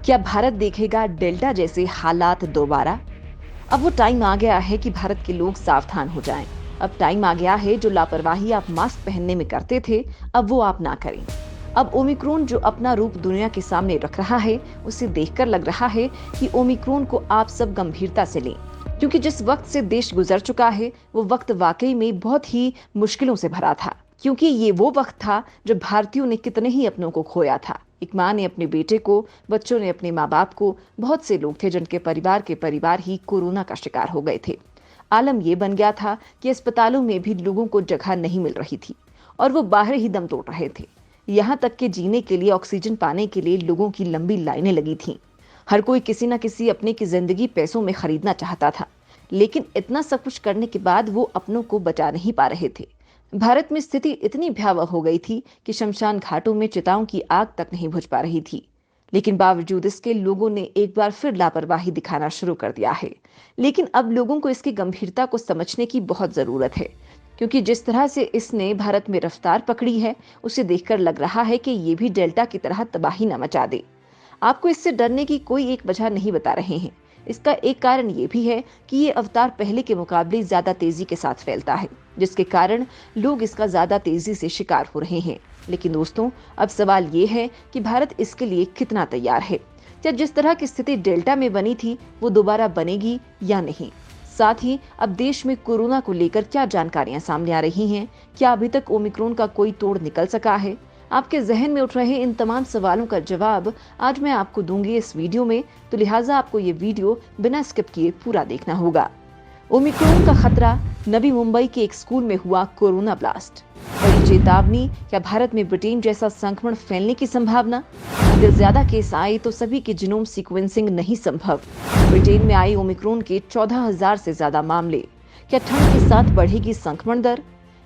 क्या भारत देखेगा डेल्टा जैसे हालात दोबारा? अब वो टाइम आ गया है कि भारत के लोग सावधान हो जाएं। अब टाइम आ गया है जो लापरवाही आप मास्क पहनने में करते थे, अब वो आप ना करें। अब ओमिक्रॉन जो अपना रूप दुनिया के सामने रख रहा है, उसे देखकर लग रहा है कि ओमिक्रॉन को आप सब गंभीरता से लें। क्योंकि जिस वक्त से देश गुजर चुका है, वो वक्त वाकई में बहुत ही मुश्किलों से भरा था। क्योंकि ये वो वक्त था जब भारतीयों ने कितने ही अपनों को खोया था। एक माँ ने अपने बेटे को, बच्चों ने अपने माँ बाप को, बहुत से लोग थे जिनके परिवार के परिवार ही कोरोना का शिकार हो गए थे। आलम ये बन गया था कि अस्पतालों में भी लोगों को जगह नहीं मिल रही थी और वो बाहर ही दम तोड़ रहे थे। यहाँ तक कि जीने के लिए ऑक्सीजन पाने के लिए लोगों की लंबी लाइनें लगी थीं। हर कोई किसी न किसी अपने की जिंदगी पैसों में खरीदना चाहता था। लेकिन इतना सब कुछ करने के बाद वो अपनों को बचा नहीं पा रहे थे। भारत में स्थिति इतनी भयावह हो गई थी कि शमशान घाटों में चिताओं की आग तक नहीं बुझ पा रही थी। लेकिन बावजूद इसके लोगों ने एक बार फिर लापरवाही दिखाना शुरू कर दिया है। लेकिन अब लोगों को इसकी गंभीरता को समझने की बहुत जरूरत है। क्योंकि जिस तरह से इसने भारत में रफ्तार पकड़ी है, उसे देखकर लग रहा है कि ये भी डेल्टा की तरह तबाही न मचा दे। आपको इससे डरने की कोई एक वजह नहीं बता रहे हैं। इसका एक कारण ये भी है कि ये अवतार पहले के मुकाबले ज्यादा तेजी के साथ फैलता है, जिसके कारण लोग इसका ज्यादा तेजी से शिकार हो रहे हैं। लेकिन दोस्तों, अब सवाल ये है कि भारत इसके लिए कितना तैयार है। क्या जिस तरह की स्थिति डेल्टा में बनी थी वो दोबारा बनेगी या नहीं? साथ ही अब देश में कोरोना को लेकर क्या जानकारियां सामने आ रही हैं? क्या अभी तक ओमिक्रॉन का कोई तोड़ निकल सका है? आपके जहन में उठ रहे इन तमाम सवालों का जवाब आज मैं आपको दूंगी इस वीडियो में, तो लिहाजा आपको ये वीडियो बिना स्किप किए पूरा देखना होगा। ओमिक्रॉन का खतरा, नवी मुंबई के एक स्कूल में हुआ कोरोना ब्लास्ट। बड़ी चेतावनी, क्या भारत में ब्रिटेन जैसा संक्रमण फैलने की संभावना? अगर ज्यादा केस आए तो सभी की जीनोम सीक्वेंसिंग नहीं संभव। ब्रिटेन में आई ओमिक्रॉन के 14,000 से ज्यादा मामले। क्या ठंड के साथ बढ़ेगी संक्रमण दर?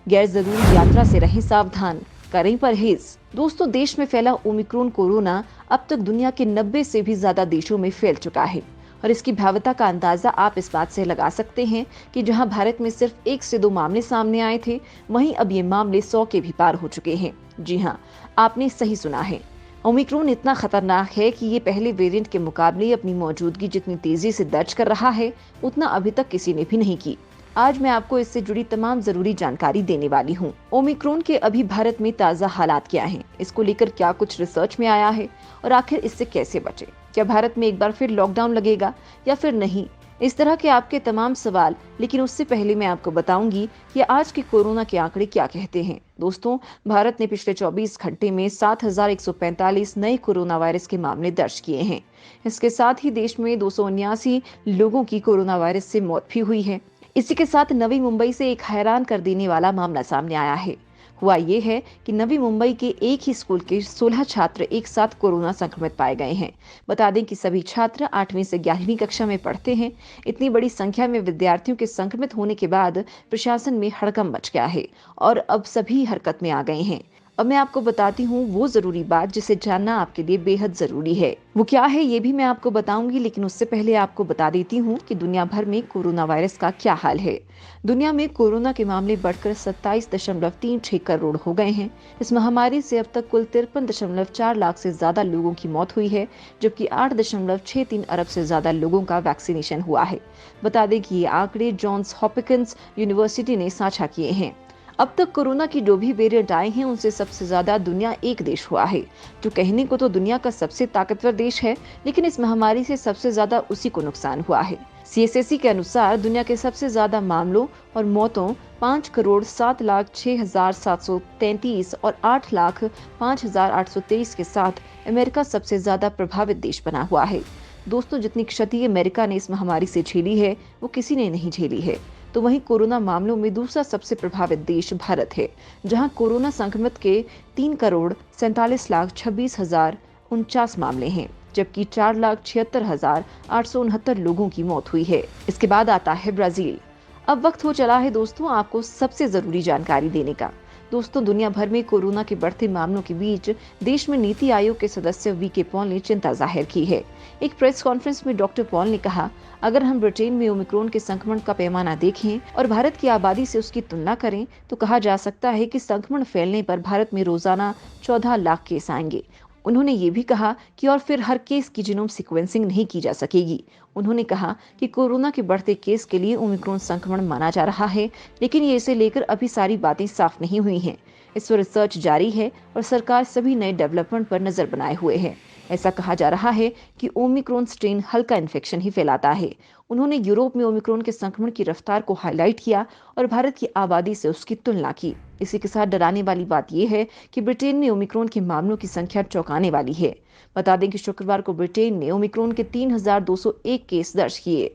गैर जरूरी यात्रा से रहें सावधान, करें परहेज। दोस्तों, देश में फैला ओमिक्रॉन कोरोना अब तक दुनिया के 90 से भी ज्यादा देशों में फैल चुका है और इसकी भयावहता का अंदाजा आप इस बात से लगा सकते हैं कि जहां भारत में सिर्फ 1 से 2 मामले सामने आए थे, वहीं अब ये मामले 100 के भी पार हो चुके हैं। जी हां, आपने सही सुना है। ओमिक्रॉन इतना खतरनाक है कि ये पहले वेरिएंट के मुकाबले अपनी मौजूदगी जितनी तेजी से दर्ज कर रहा है, उतना अभी तक किसी ने भी नहीं की। आज मैं आपको इससे जुड़ी तमाम जरूरी जानकारी देने वाली हूँ। ओमिक्रॉन के अभी भारत में ताजा हालात क्या हैं? इसको लेकर क्या कुछ रिसर्च में आया है और आखिर इससे कैसे बचे? क्या भारत में एक बार फिर लॉकडाउन लगेगा या फिर नहीं? इस तरह के आपके तमाम सवाल, लेकिन उससे पहले मैं आपको बताऊंगी कि आज के कोरोना के आंकड़े क्या कहते हैं। दोस्तों, भारत ने पिछले 24 घंटे में 7,145 नए कोरोना वायरस के मामले दर्ज किए हैं। इसके साथ ही देश में 279 लोगों की कोरोना वायरस से मौत भी हुई है। इसी के साथ नवी मुंबई से एक हैरान कर देने वाला मामला सामने आया है। हुआ ये है कि नवी मुंबई के एक ही स्कूल के 16 छात्र एक साथ कोरोना संक्रमित पाए गए हैं। बता दें कि सभी छात्र 8वीं से 11वीं कक्षा में पढ़ते हैं। इतनी बड़ी संख्या में विद्यार्थियों के संक्रमित होने के बाद प्रशासन में हड़कंप मच गया है और अब सभी हरकत में आ गए हैं। अब मैं आपको बताती हूँ वो जरूरी बात जिसे जानना आपके लिए बेहद जरूरी है। वो क्या है ये भी मैं आपको बताऊंगी, लेकिन उससे पहले आपको बता देती हूँ कि दुनिया भर में कोरोना वायरस का क्या हाल है। दुनिया में कोरोना के मामले बढ़कर 27.36 करोड़ हो गए हैं। इस महामारी से अब तक कुल 53.4 लाख से ज्यादा लोगों की मौत हुई है, जबकि 8.63 अरब से ज्यादा लोगों का वैक्सीनेशन हुआ है। बता दें कि ये आंकड़े जॉन्स हॉपकिंस यूनिवर्सिटी ने साझा किए हैं। अब तक कोरोना की जो भी वेरिएंट आए हैं, उनसे सबसे ज्यादा दुनिया एक देश हुआ है, जो कहने को तो दुनिया का सबसे ताकतवर देश है, लेकिन इस महामारी से सबसे ज्यादा उसी को नुकसान हुआ है। CSSC के अनुसार दुनिया के सबसे ज्यादा मामलों और मौतों 5,07,06,733 और 8,05,823 के साथ अमेरिका सबसे ज्यादा प्रभावित देश बना हुआ है। दोस्तों, जितनी क्षति अमेरिका ने इस महामारी से झेली है, वो किसी ने नहीं झेली है। तो वहीं कोरोना मामलों में दूसरा सबसे प्रभावित देश भारत है, जहां कोरोना संक्रमित के 3,47,26,049 मामले हैं, जबकि 4,76,869 लोगों की मौत हुई है। इसके बाद आता है ब्राजील। अब वक्त हो चला है दोस्तों आपको सबसे जरूरी जानकारी देने का। दोस्तों, दुनिया भर में कोरोना के बढ़ते मामलों के बीच देश में नीति आयोग के सदस्य वीके पॉल ने चिंता जाहिर की है। एक प्रेस कॉन्फ्रेंस में डॉक्टर पॉल ने कहा, अगर हम ब्रिटेन में ओमिक्रॉन के संक्रमण का पैमाना देखें और भारत की आबादी से उसकी तुलना करें, तो कहा जा सकता है कि संक्रमण फैलने पर भारत में रोजाना 14 लाख केस आएंगे। उन्होंने ये भी कहा कि और फिर हर केस की जीनोम सीक्वेंसिंग नहीं की जा सकेगी। उन्होंने कहा कि कोरोना के बढ़ते केस के लिए ओमिक्रॉन संक्रमण माना जा रहा है, लेकिन ये इसे लेकर अभी सारी बातें साफ नहीं हुई हैं। इस पर रिसर्च जारी है और सरकार सभी नए डेवलपमेंट पर नजर बनाए हुए है। ऐसा कहा जा रहा है कि ओमिक्रॉन स्ट्रेन हल्का इन्फेक्शन ही फैलाता है। उन्होंने यूरोप में ओमिक्रॉन के संक्रमण की रफ्तार को हाईलाइट किया और भारत की आबादी से उसकी तुलना की। इसी के साथ डराने वाली बात यह है कि ब्रिटेन में ओमिक्रॉन के मामलों की संख्या चौंकाने वाली है। बता दें कि शुक्रवार को ब्रिटेन ने ओमिक्रॉन के 3,201 केस दर्ज किए।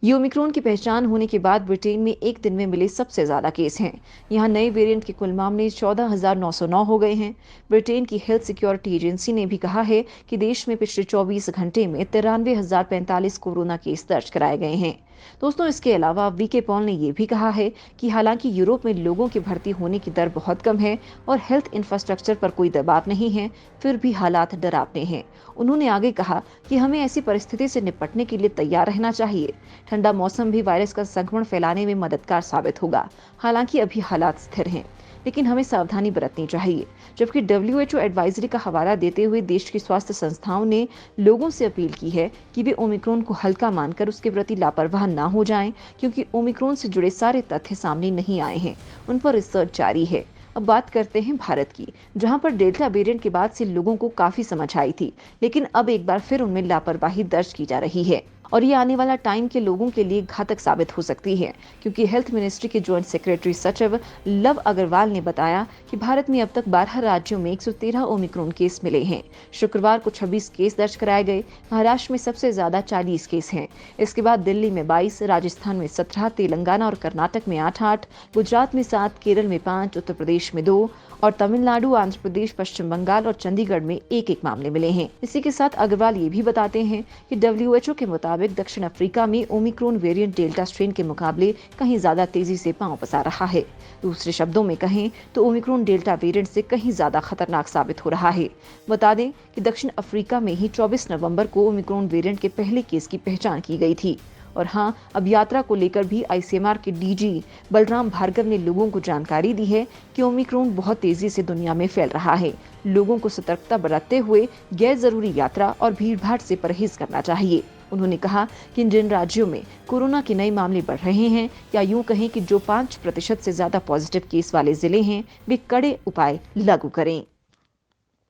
ये ओमिक्रॉन की पहचान होने के बाद ब्रिटेन में एक दिन में मिले सबसे ज्यादा केस हैं। यहाँ नए वेरिएंट के कुल मामले 14,909 हो गए हैं। ब्रिटेन की हेल्थ सिक्योरिटी एजेंसी ने भी कहा है कि देश में पिछले 24 घंटे में 93,045 कोरोना केस दर्ज कराए गए हैं। दोस्तों, इसके अलावा वीके पॉल ने यह भी कहा है कि हालांकि यूरोप में लोगों की भर्ती होने की दर बहुत कम है और हेल्थ इंफ्रास्ट्रक्चर पर कोई दबाव नहीं है, फिर भी हालात डरावने हैं। उन्होंने आगे कहा कि हमें ऐसी परिस्थिति से निपटने के लिए तैयार रहना चाहिए। ठंडा मौसम भी वायरस का संक्रमण फैलाने में मददगार साबित होगा। हालांकि अभी हालात स्थिर हैं, लेकिन हमें सावधानी बरतनी चाहिए। जबकि WHO एडवाइजरी का हवाला देते हुए देश की स्वास्थ्य संस्थाओं ने लोगों से अपील की है कि वे ओमिक्रॉन को हल्का मानकर उसके प्रति लापरवाह ना हो जाएं, क्योंकि ओमिक्रॉन से जुड़े सारे तथ्य सामने नहीं आए हैं। उन पर रिसर्च जारी है। अब बात करते हैं भारत की, जहां पर डेल्टा वेरिएंट के बाद से लोगों को काफी समझ आई थी, लेकिन अब एक बार फिर उनमें लापरवाही दर्ज की जा रही है और ये आने वाला टाइम के लोगों के लिए घातक साबित हो सकती है, क्योंकि हेल्थ मिनिस्ट्री के ज्वाइंट सेक्रेटरी सचिव लव अग्रवाल ने बताया कि भारत में अब तक 12 राज्यों में 113 ओमिक्रॉन केस मिले हैं। शुक्रवार को 26 केस दर्ज कराए गए। महाराष्ट्र में सबसे ज्यादा 40 केस हैं। इसके बाद दिल्ली में 22, राजस्थान में 17, तेलंगाना और कर्नाटक में 8-8, गुजरात में 7, केरल में 5, उत्तर प्रदेश में 2 और तमिलनाडु, आंध्र प्रदेश, पश्चिम बंगाल और चंडीगढ़ में एक मामले मिले हैं। इसी के साथ अग्रवाल ये भी बताते हैं कि WHO के मुताबिक दक्षिण अफ्रीका में ओमिक्रॉन वेरिएंट डेल्टा स्ट्रेन के मुकाबले कहीं ज्यादा तेजी से पांव पसार रहा है। दूसरे शब्दों में कहें तो ओमिक्रॉन डेल्टा वेरिएंट से कहीं ज्यादा खतरनाक साबित हो रहा है। बता दें कि दक्षिण अफ्रीका में ही 24 नवंबर को ओमिक्रॉन वेरिएंट के पहले केस की पहचान की गई थी। और हाँ, अब यात्रा को लेकर भी ICMR के DG बलराम भार्गव ने लोगों को जानकारी दी है कि ओमिक्रॉन बहुत तेजी से दुनिया में फैल रहा है। लोगों को सतर्कता बरतते हुए गैर जरूरी यात्रा और भीड़भाड़ से परहेज करना चाहिए। उन्होंने कहा कि जिन राज्यों में कोरोना के नए मामले बढ़ रहे हैं, या यूं कहें कि जो 5% से ज्यादा पॉजिटिव केस वाले जिले हैं, वे कड़े उपाय लागू करें।